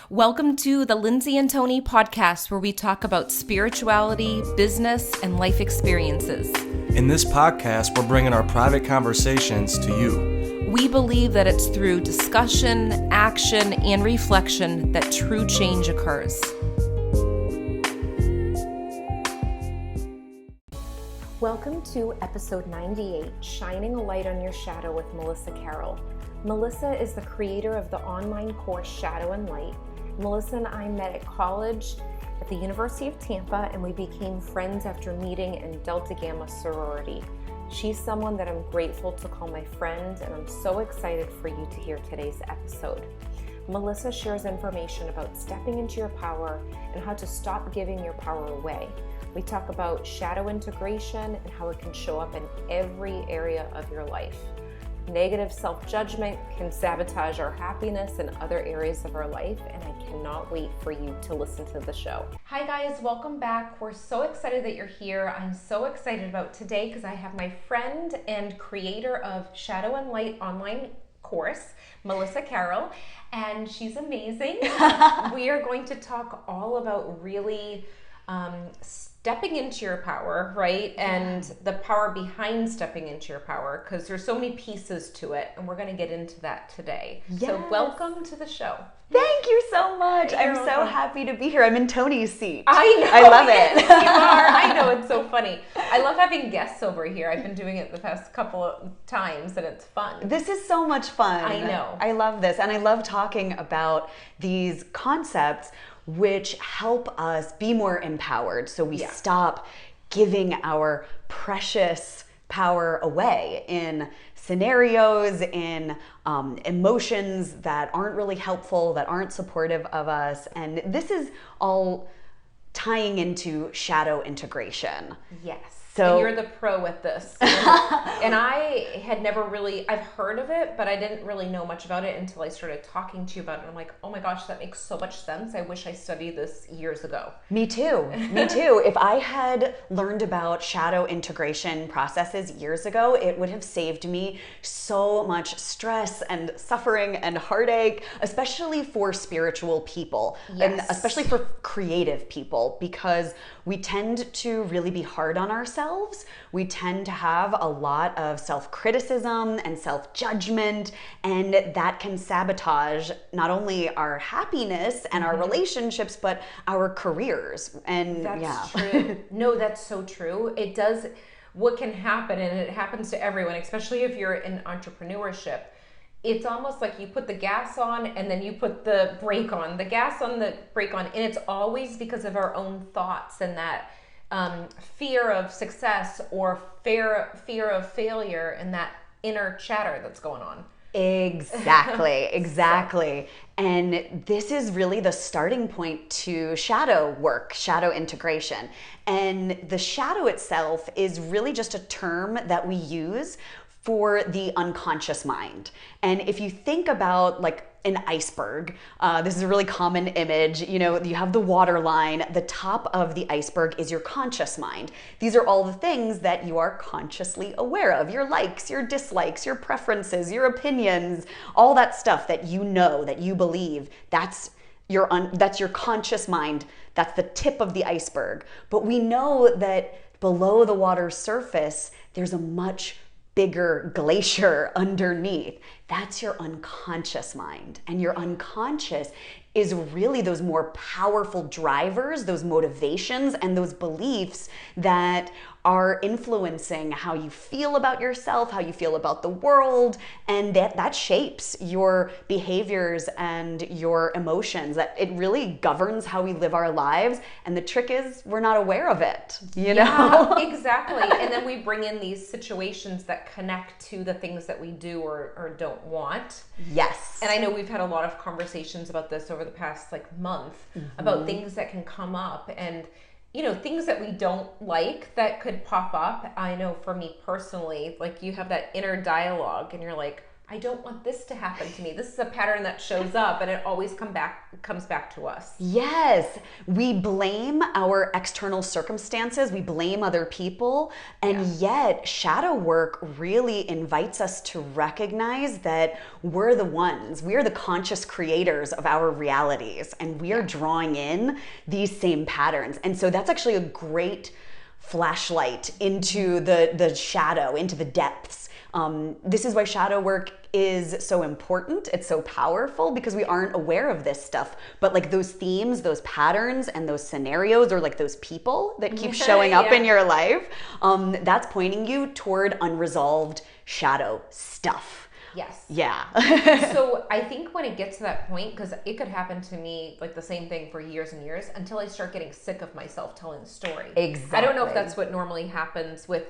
Welcome to the Lindsay and Tony podcast, where we talk about spirituality, business, and life experiences. In this podcast, we're bringing our private conversations to you. We believe that it's through discussion, action, and reflection that true change occurs. Welcome to episode 98, Shining a Light on Your Shadow with Melissa Carroll. Melissa is the creator of the online course Shadow and Light. Melissa and I met at college at the University of Tampa, and we became friends after meeting in Delta Gamma sorority. She's someone that I'm grateful to call my friend, and I'm so excited for you to hear today's episode. Melissa shares information about stepping into your power and how to stop giving your power away. We talk about shadow integration and how it can show up in every area of your life. Negative self-judgment can sabotage our happiness in other areas of our life, and I cannot wait for you to listen to the show. Hi guys, welcome back. We're so excited that you're here. I'm so excited about today because I have my friend and creator of Shadow and Light online course, Melissa Carroll, and she's amazing. We are going to talk all about really stepping into your power, right? And the power behind stepping into your power, because there's so many pieces to it, and we're going to get into that today. Yes. So welcome to the show. Thank you so much. I'm so happy to be here. I'm in Tony's seat. I know. I love it. You are. I know. It's so funny. I love having guests over here. I've been doing it the past couple of times, and it's fun. This is so much fun. I know. I love this. And I love talking about these concepts which help us be more empowered, so we stop giving our precious power away in scenarios, in emotions that aren't really helpful, that aren't supportive of us. And this is all tying into shadow integration. Yes. So, and you're the pro at this. And I had never really, I've heard of it, but I didn't really know much about it until I started talking to you about it. And I'm like, oh my gosh, that makes so much sense. I wish I studied this years ago. Me too. Me too. If I had learned about shadow integration processes years ago, it would have saved me so much stress and suffering and heartache, especially for spiritual people, and especially for creative people, because we tend to really be hard on ourselves. We tend to have a lot of self-criticism and self-judgment, and that can sabotage not only our happiness and our relationships, but our careers. And that's true. No, that's so true. It does. What can happen, and it happens to everyone, especially if you're in entrepreneurship, it's almost like you put the gas on and then you put the brake on, the gas on, the brake on, and it's always because of our own thoughts and that fear of success or fear of failure and that inner chatter that's going on. Exactly. And this is really the starting point to shadow work, shadow integration. And the shadow itself is really just a term that we use for the unconscious mind. And if you think about like an iceberg, this is a really common image. You know, you have the water line, the top of the iceberg is your conscious mind. These are all the things that you are consciously aware of, your likes, your dislikes, your preferences, your opinions, all that stuff that you know, that you believe. That's your conscious mind. That's the tip of the iceberg. But we know that below the water's surface, there's a much bigger glacier underneath. That's your unconscious mind. And your unconscious is really those more powerful drivers, those motivations, and those beliefs that are influencing how you feel about yourself, how you feel about the world, and that shapes your behaviors and your emotions. That it really governs how we live our lives, and the trick is we're not aware of it, you know? Exactly. And then we bring in these situations that connect to the things that we do or don't want. Yes. And I know we've had a lot of conversations about this over the past month, about things that can come up and things that we don't like that could pop up. I know for me personally, like you have that inner dialogue and you're like, I don't want this to happen to me. This is a pattern that shows up and it always comes back to us. Yes, we blame our external circumstances, we blame other people, and yet shadow work really invites us to recognize that we're the conscious creators of our realities, and we are drawing in these same patterns. And so that's actually a great flashlight into the shadow, into the depths. This is why shadow work is so important. It's so powerful because we aren't aware of this stuff. But like those themes, those patterns, and those scenarios, or like those people that keep showing up in your life, that's pointing you toward unresolved shadow stuff. Yes. Yeah. So I think when it gets to that point, because it could happen to me like the same thing for years and years until I start getting sick of myself telling the story. Exactly. I don't know if that's what normally happens with,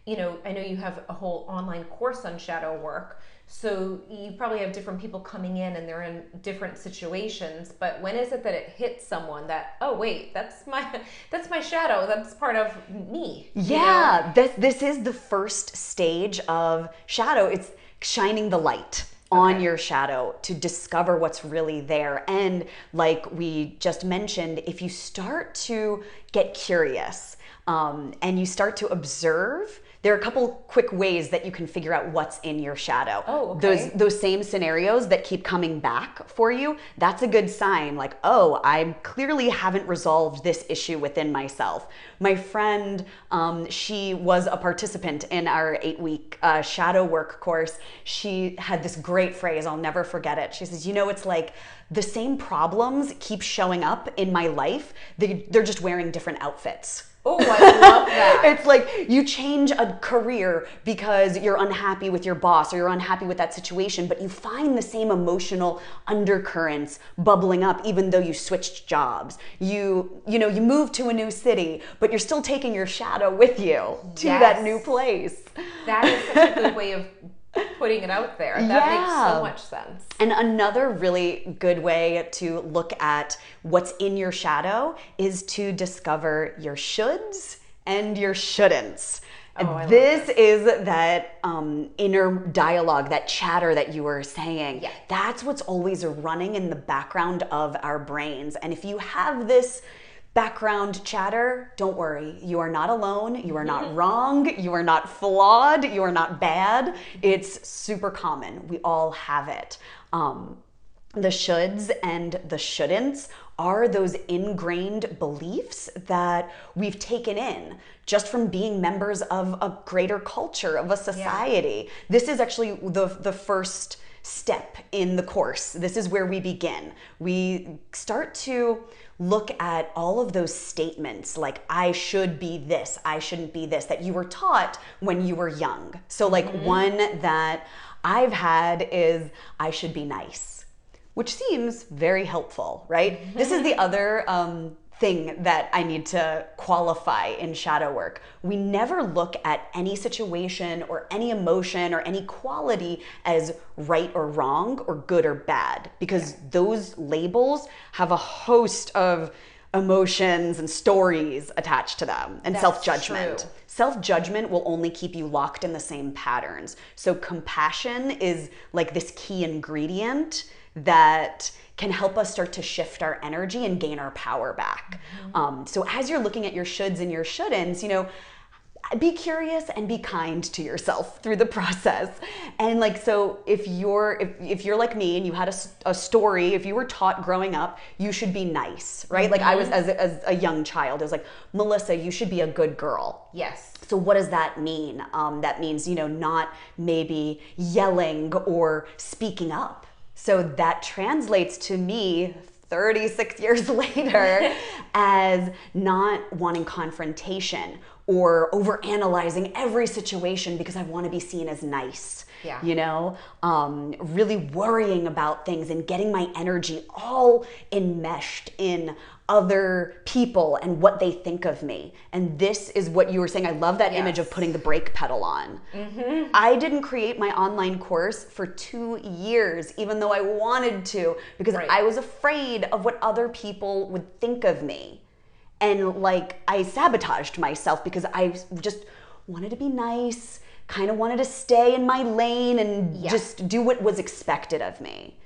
I know you have a whole online course on shadow work. So you probably have different people coming in and they're in different situations, but when is it that it hits someone that, oh wait, that's my shadow, that's part of me? Yeah, this is the first stage of shadow. It's shining the light on your shadow to discover what's really there. And like we just mentioned, if you start to get curious and you start to observe, there are a couple quick ways that you can figure out what's in your shadow. Oh, okay. Those same scenarios that keep coming back for you, that's a good sign. Like, oh, I clearly haven't resolved this issue within myself. My friend, she was a participant in our 8-week shadow work course. She had this great phrase, I'll never forget it. She says, it's like the same problems keep showing up in my life. They're just wearing different outfits. Oh, I love that. It's like you change a career because you're unhappy with your boss or you're unhappy with that situation, but you find the same emotional undercurrents bubbling up even though you switched jobs. You move to a new city, but you're still taking your shadow with you to that new place. That is such a good way of putting it out there. That makes so much sense. And another really good way to look at what's in your shadow is to discover your shoulds and your shouldn'ts. This is that inner dialogue, that chatter that you were saying. Yeah. That's what's always running in the background of our brains. And if you have this background chatter, don't worry. You are not alone. You are not wrong. You are not flawed. You are not bad. It's super common. We all have it. The shoulds and the shouldn'ts are those ingrained beliefs that we've taken in just from being members of a greater culture, of a society. Yeah. This is actually the first step in the course. This is where we begin. We start to look at all of those statements like, I should be this, I shouldn't be this, that you were taught when you were young. So like one that I've had is, I should be nice, which seems very helpful, right? This is the other thing that I need to qualify in shadow work. We never look at any situation or any emotion or any quality as right or wrong or good or bad, because those labels have a host of emotions and stories attached to them, and self-judgment. True. Self-judgment will only keep you locked in the same patterns. So compassion is like this key ingredient that can help us start to shift our energy and gain our power back. So as you're looking at your shoulds and your shouldn'ts, be curious and be kind to yourself through the process. And like, so if you're like me and you had a story, if you were taught growing up, you should be nice, right? Like I was as a young child, it was like, Melissa, you should be a good girl. Yes. So what does that mean? That means, not maybe yelling or speaking up. So that translates to me 36 years later as not wanting confrontation or overanalyzing every situation because I want to be seen as nice. Yeah. Really worrying about things and getting my energy all enmeshed in other people and what they think of me. And this is what you were saying. I love that image of putting the brake pedal on. I didn't create my online course for 2 years, even though I wanted to, because I was afraid of what other people would think of me. And like, I sabotaged myself because I just wanted to be nice, kind of wanted to stay in my lane and just do what was expected of me.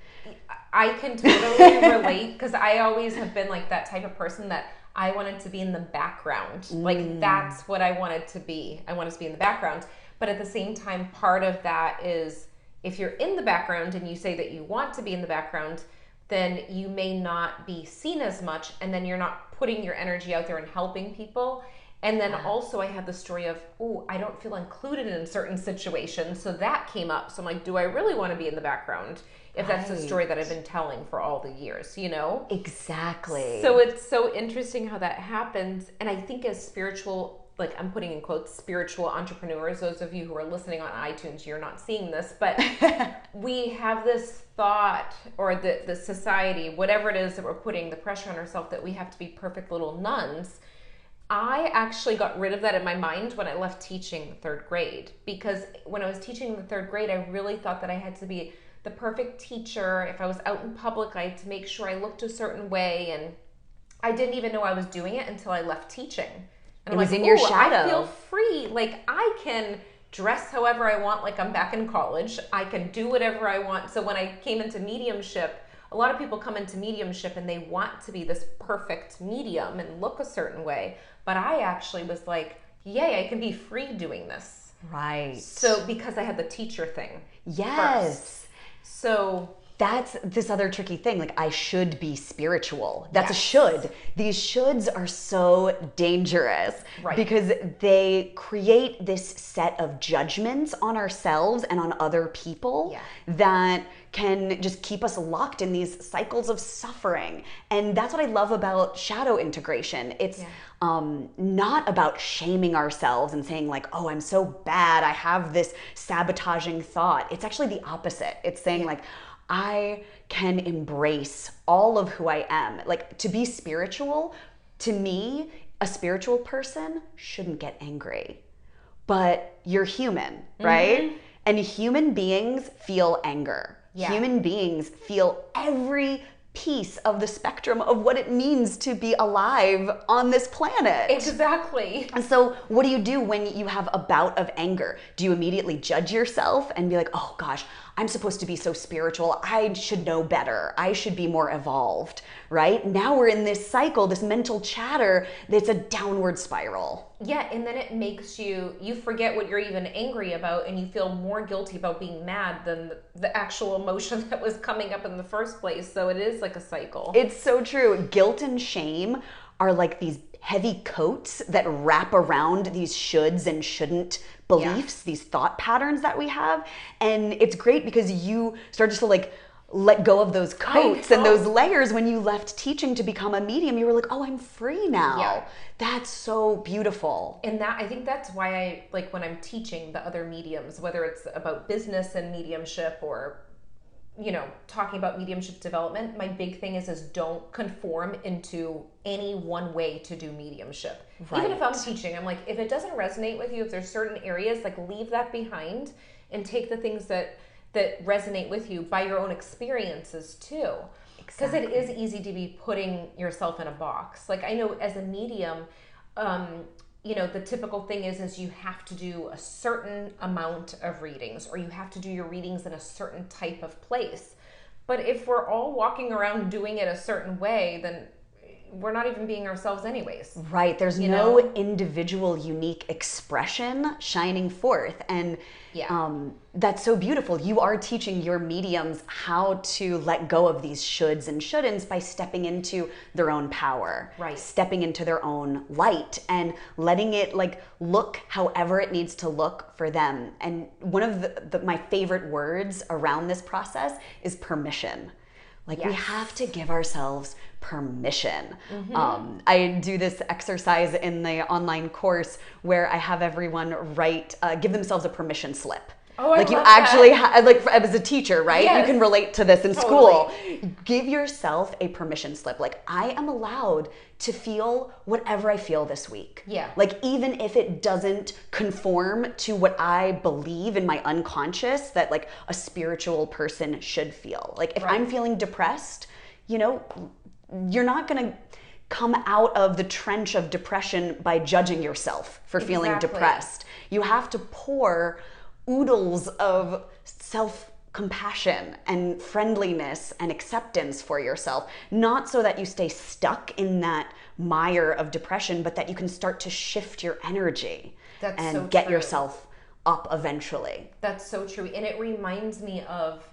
I can totally relate, because I always have been like that type of person that I wanted to be in the background. Like, that's what I wanted to be. I wanted to be in the background. But at the same time, part of that is, if you're in the background and you say that you want to be in the background, then you may not be seen as much, and then you're not putting your energy out there and helping people. And then also I had the story of, I don't feel included in certain situations. So that came up. So I'm like, do I really want to be in the background? If that's the story that I've been telling for all the years, you know? Exactly. So it's so interesting how that happens. And I think as spiritual, like, I'm putting in quotes, spiritual entrepreneurs, those of you who are listening on iTunes, you're not seeing this, but we have this thought, or the society, whatever it is that we're putting the pressure on ourselves, that we have to be perfect little nuns. I actually got rid of that in my mind when I left teaching third grade, because when I was teaching the third grade, I really thought that I had to be the perfect teacher. If I was out in public, I had to make sure I looked a certain way, and I didn't even know I was doing it until I left teaching. And it was in your shadow. I feel free. Like, I can dress however I want, like I'm back in college. I can do whatever I want. So when I came into mediumship, a lot of people come into mediumship and they want to be this perfect medium and look a certain way. But I actually was like, yay, I can be free doing this. Right. So because I had the teacher thing. Yes. First. So that's this other tricky thing. Like, I should be spiritual. That's a should. These shoulds are so dangerous, because they create this set of judgments on ourselves and on other people that can just keep us locked in these cycles of suffering. And that's what I love about shadow integration. It's not about shaming ourselves and saying like, oh, I'm so bad, I have this sabotaging thought. It's actually the opposite. It's saying like, I can embrace all of who I am. Like, to be spiritual, to me, a spiritual person shouldn't get angry. But you're human, right? And human beings feel anger. Human beings feel every piece of the spectrum of what it means to be alive on this planet. Exactly. And so what do you do when you have a bout of anger? Do you immediately judge yourself and be like, oh gosh, I'm supposed to be so spiritual. I should know better. I should be more evolved, right? Now we're in this cycle, this mental chatter that's a downward spiral. Yeah, and then it makes you forget what you're even angry about, and you feel more guilty about being mad than the actual emotion that was coming up in the first place. So it is like a cycle. It's so true. Guilt and shame are like these heavy coats that wrap around these shoulds and shouldn't beliefs, these thought patterns that we have. And it's great because you start to like let go of those coats and those layers. When you left teaching to become a medium, you were like, oh, I'm free now. Yeah. That's so beautiful. And that, I think that's why I, like, when I'm teaching the other mediums, whether it's about business and mediumship or, you know, talking about mediumship development, my big thing is don't conform into any one way to do mediumship. Right. Even if I'm teaching, I'm like, if it doesn't resonate with you, if there's certain areas, like, leave that behind and take the things that resonate with you by your own experiences too. Because it is easy to be putting yourself in a box. Like, I know as a medium, you know, the typical thing is you have to do a certain amount of readings, or you have to do your readings in a certain type of place. But if we're all walking around doing it a certain way, then we're not even being ourselves anyways. Right. There's no individual unique expression shining forth. And that's so beautiful. You are teaching your mediums how to let go of these shoulds and shouldn'ts by stepping into their own power. Right. Stepping into their own light and letting it like look however it needs to look for them. And one of my favorite words around this process is permission. Like, we have to give ourselves permission. Mm-hmm. I do this exercise in the online course where I have everyone give themselves a permission slip. Oh, like, you actually like, as a teacher, right? Yes. You can relate to this in school. Give yourself a permission slip. Like, I am allowed to feel whatever I feel this week. Yeah. Like, even if it doesn't conform to what I believe in my unconscious that like a spiritual person should feel. Like, if I'm feeling depressed, you know, you're not gonna come out of the trench of depression by judging yourself for feeling depressed. You have to pour oodles of self-compassion and friendliness and acceptance for yourself, not so that you stay stuck in that mire of depression, but that you can start to shift your energy and get yourself up eventually. That's so true. And it reminds me of,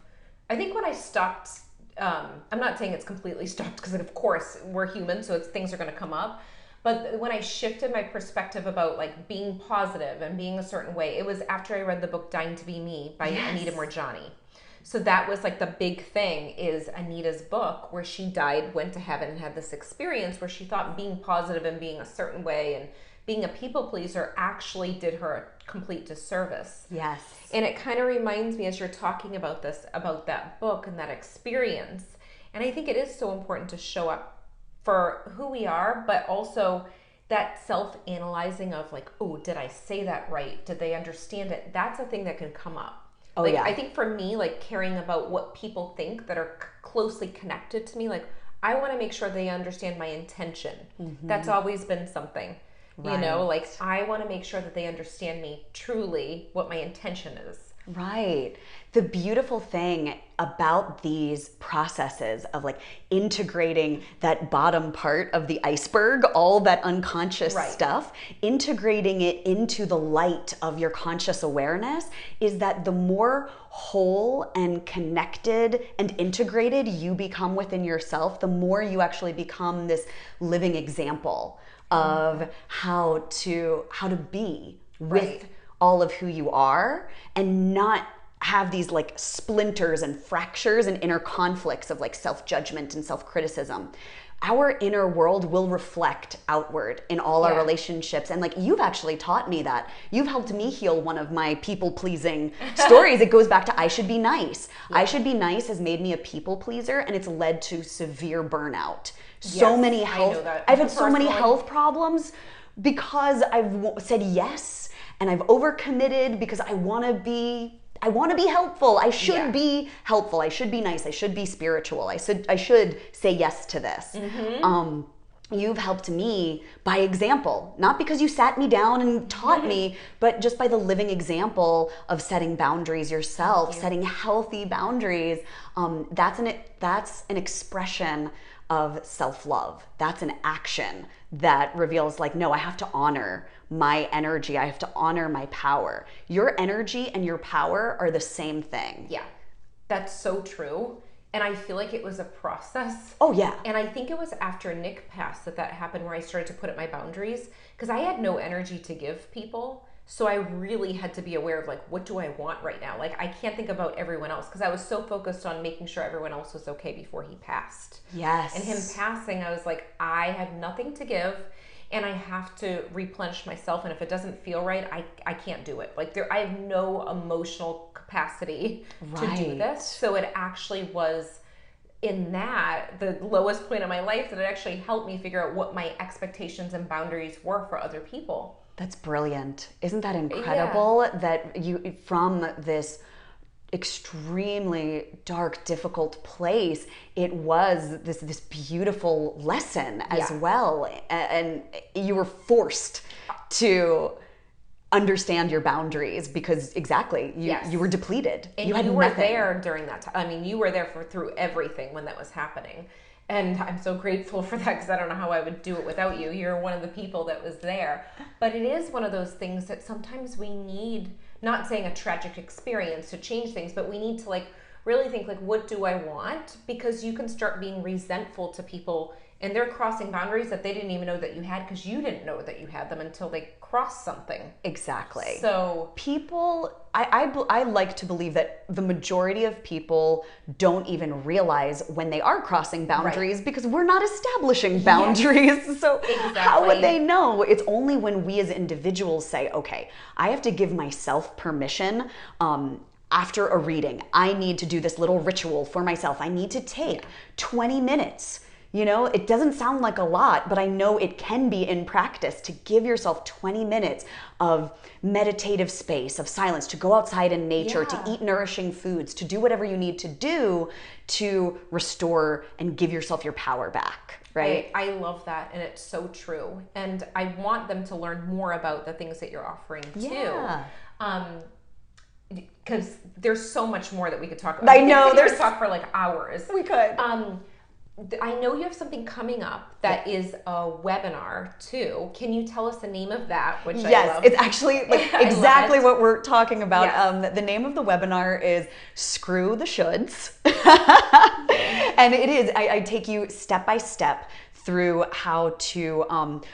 I think when I stopped, I'm not saying it's completely stopped, because of course we're human, so things are going to come up. But when I shifted my perspective about like being positive and being a certain way, it was after I read the book Dying to Be Me by Anita Moorjani. So that was like the big thing, is Anita's book where she died, went to heaven, and had this experience where she thought being positive and being a certain way and being a people pleaser actually did her a complete disservice. Yes. And it kind of reminds me, as you're talking about this, about that book and that experience. And I think it is so important to show up for who we are, but also that self-analyzing of like, oh, did I say that right? Did they understand it? That's a thing that can come up. Oh, like, yeah. I think for me, like caring about what people think that are closely connected to me, like I want to make sure they understand my intention. That's always been something, you know, like I want to make sure that they understand me truly, what my intention is. Right. The beautiful thing about these processes of like integrating that bottom part of the iceberg, all that unconscious stuff, integrating it into the light of your conscious awareness, is that the more whole and connected and integrated you become within yourself, the more you actually become this living example of how to be with all of who you are, and not have these like splinters and fractures and inner conflicts of like self-judgment and self-criticism. Our inner world will reflect outward in all our relationships. And like, you've actually taught me that. You've helped me heal one of my people-pleasing stories. It goes back to I should be nice. I should be nice has made me a people pleaser, and it's led to severe burnout. So many health, I've had so many health problems because I've said yes. And I've overcommitted because I want to be helpful. I should be helpful. I should be nice. I should be spiritual. I should say yes to this. You've helped me by example, not because you sat me down and taught me, but just by the living example of setting boundaries yourself, setting healthy boundaries. That's an expression of self-love. That's an action that reveals like, no, I have to honor my energy. I have to honor my power. Your energy and your power are the same thing. Yeah, that's so true. And I feel like it was a process. Oh yeah. And I think it was after Nick passed that happened, where I started to put up my boundaries, because I had no energy to give people. So I really had to be aware of like, what do I want right now? Like, I can't think about everyone else, because I was so focused on making sure everyone else was okay before he passed. Yes. And him passing, I was like, I have nothing to give, and I have to replenish myself. And if it doesn't feel right, I can't do it. Like, I have no emotional capacity to do this. So it actually was in that, the lowest point of my life, that it actually helped me figure out what my expectations and boundaries were for other people. That's brilliant. Isn't that incredible that you, from this extremely dark, difficult place, it was this beautiful lesson as well. And you were forced to understand your boundaries because you were depleted. And you were nothing. there during that time. I mean, you were there through everything when that was happening. And I'm so grateful for that, because I don't know how I would do it without you. You're one of the people that was there. But it is one of those things that sometimes we need, not saying a tragic experience to change things, but we need to like really think like, what do I want? Because you can start being resentful to people, and they're crossing boundaries that they didn't even know that you had, because you didn't know that you had them until they crossed something. Exactly. So people, I like to believe that the majority of people don't even realize when they are crossing boundaries, because we're not establishing boundaries. So how would they know? It's only when we as individuals say, okay, I have to give myself permission. After a reading, I need to do this little ritual for myself. I need to take 20 minutes, It doesn't sound like a lot, but I know it can be in practice to give yourself 20 minutes of meditative space, of silence, to go outside in nature, to eat nourishing foods, to do whatever you need to do to restore and give yourself your power back. Right? I love that, and it's so true. And I want them to learn more about the things that you're offering too. Because there's so much more that we could talk about. I know, there's talk for like hours. We could. I know you have something coming up that is a webinar too. Can you tell us the name of that? Which yes, I love. It's actually exactly what we're talking about. Yes. The name of the webinar is Screw the Shoulds. And it is, I take you step by step through how to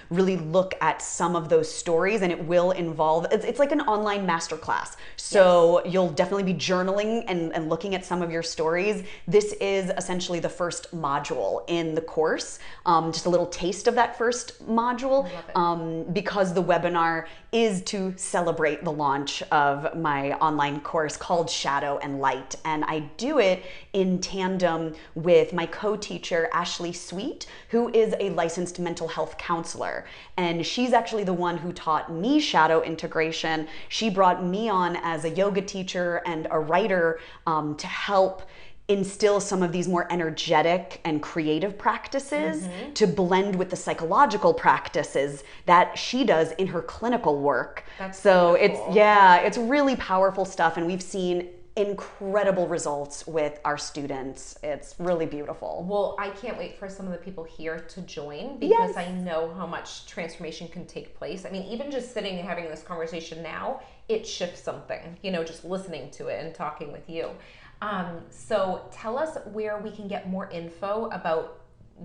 really look at some of those stories, and it will involve, it's like an online masterclass. So you'll definitely be journaling and looking at some of your stories. This is essentially the first module in the course, just a little taste of that first module, because the webinar is to celebrate the launch of my online course called Shadow and Light. And I do it in tandem with my co-teacher, Ashley Sweet, who is a licensed mental health counselor. And she's actually the one who taught me shadow integration. She brought me on as a yoga teacher and a writer to help instill some of these more energetic and creative practices to blend with the psychological practices that she does in her clinical work. That's so beautiful. it's really powerful stuff, and we've seen incredible results with our students. It's really beautiful. Well, I can't wait for some of the people here to join, because I know how much transformation can take place. I mean, even just sitting and having this conversation now, it shifts something, just listening to it and talking with you. So tell us where we can get more info about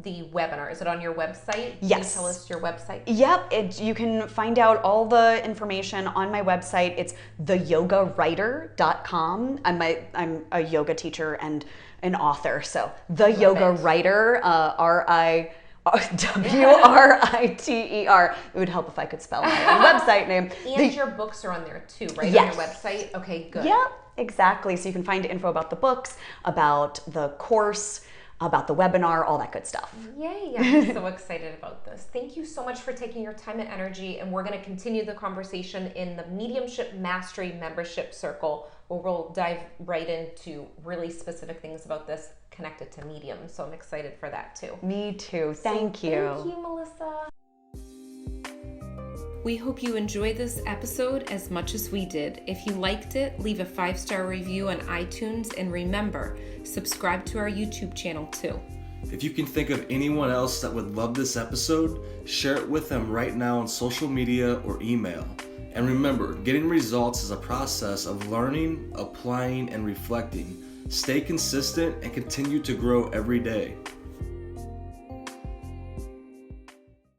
the webinar. Is it on your website? Yes. Can you tell us your website? Yep. You can find out all the information on my website. It's theyogawriter.com. I'm a yoga teacher and an author. So The Yoga Writer, WRITER. It would help if I could spell my own website name. And your books are on there too, right? Yes. On your website? Okay, good. Yep, exactly. So you can find info about the books, about the course, about the webinar, all that good stuff. Yay, I'm so excited about this. Thank you so much for taking your time and energy, and we're going to continue the conversation in the Mediumship Mastery membership circle, where we'll dive right into really specific things about this connected to medium. So I'm excited for that too. Me too. Thank you. Thank you, Melissa. We hope you enjoyed this episode as much as we did. If you liked it, leave a 5-star review on iTunes, and remember, subscribe to our YouTube channel too. If you can think of anyone else that would love this episode, share it with them right now on social media or email. And remember, getting results is a process of learning, applying, and reflecting. Stay consistent and continue to grow every day.